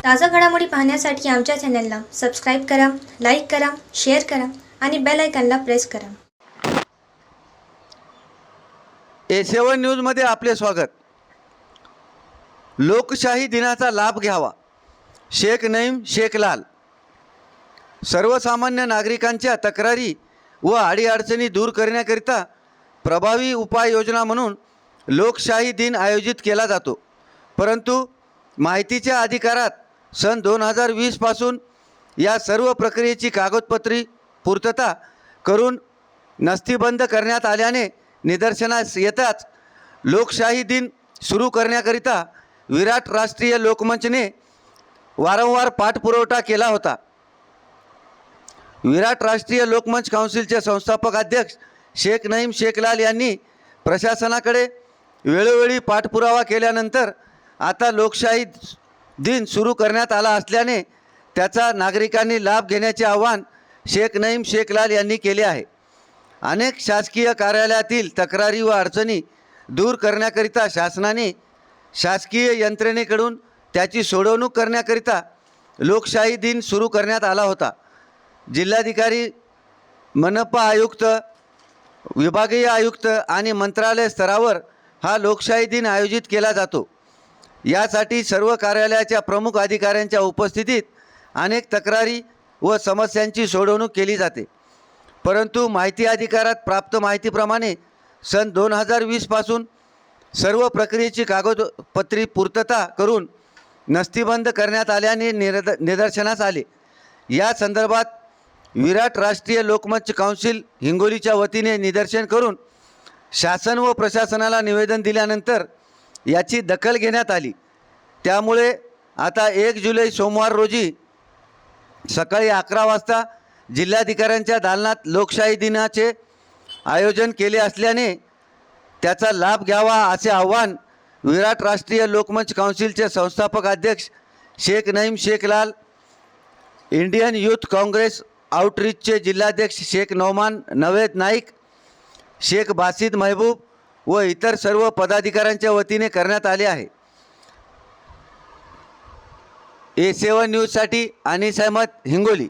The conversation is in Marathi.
ताज़ा घडामोडी पाहण्यासाठी आमच्या चॅनलला सबस्क्राईब करा, लाईक करा, शेअर करा आणि बेल आयकॉनला प्रेस करा. A7 न्यूजमध्ये आपले स्वागत. लोकशाही दिनाचा लाभ घ्यावा, शेख नईम शेखलाल. सर्वसामान्य नागरिकांच्या तक्रारी व अडीअडचणी दूर करण्याकरिता प्रभावी उपाययोजना म्हणून लोकशाही दिन आयोजित केला जातो. परंतु माहितीच्या अधिकारात सन 2020 पासून या सर्व प्रक्रियेची कागदपत्री पूर्तता करून नस्तीबंद करण्यात आल्याने निदर्शनास येताच लोकशाही दिन सुरू करण्याकरिता विराट राष्ट्रीय लोकमंचने वारंवार पाठपुरावा केला होता. विराट राष्ट्रीय लोकमंच काउन्सिलचे संस्थापक अध्यक्ष शेख नईम शेखलाल यांनी प्रशासनाकडे वेळोवेळी पाठपुरावा केल्यानंतर आता लोकशाही दिन सुरू करण्यात आला असल्याने त्याचा नागरिकांनी लाभ घेण्याचे आवाहन शेख नईम शेखलाल यांनी केले आहे. अनेक शासकीय कार्यालयातील तक्रारी व अडचणी दूर करण्याकरिता शासनाने शासकीय यंत्रणेकडून त्याची सोडवणूक करण्याकरिता लोकशाही दिन सुरू करण्यात आला होता. जिल्हाधिकारी, मनपा आयुक्त, विभागीय आयुक्त आणि मंत्रालय स्तरावर हा लोकशाही दिन आयोजित केला जातो. यासाठी सर्व कार्यालयाच्या प्रमुख अधिकाऱ्यांच्या उपस्थितीत अनेक तक्रारी व समस्यांची सोडवणूक केली जाते. परंतु माहिती अधिकारात प्राप्त माहितीप्रमाणे सन 2020 पासून सर्व प्रक्रियेची कागदपत्री पूर्तता करून नस्तीबंद करण्यात आल्याने निदर्शनास आले. या संदर्भात विराट राष्ट्रीय लोकमंच काउन्सिल हिंगोलीच्या वतीने निदर्शन करून शासन व प्रशासनाला निवेदन दिल्यानंतर याची दखल घेण्यात आली. त्यामुळे आता 1 जुलै सोमवार रोजी सकाळी 11 वाजता जिल्हाधिकाऱ्यांच्या दालनात लोकशाही दिनाचे आयोजन केले असल्याने त्याचा लाभ घ्यावा असे आवाहन विराट राष्ट्रीय लोकमंच काउन्सिलचे संस्थापक अध्यक्ष शेख नईम शेखलाल, इंडियन यूथ काँग्रेस आउटरीचचे जिल्हाध्यक्ष शेख नौमान नवेद नाईक, शेख बासित महबूब व इतर सर्व पदाधिकाऱ्यांच्या वतीने करण्यात आले आहे. A7 न्यूजसाठी अनिस अहमद, हिंगोली.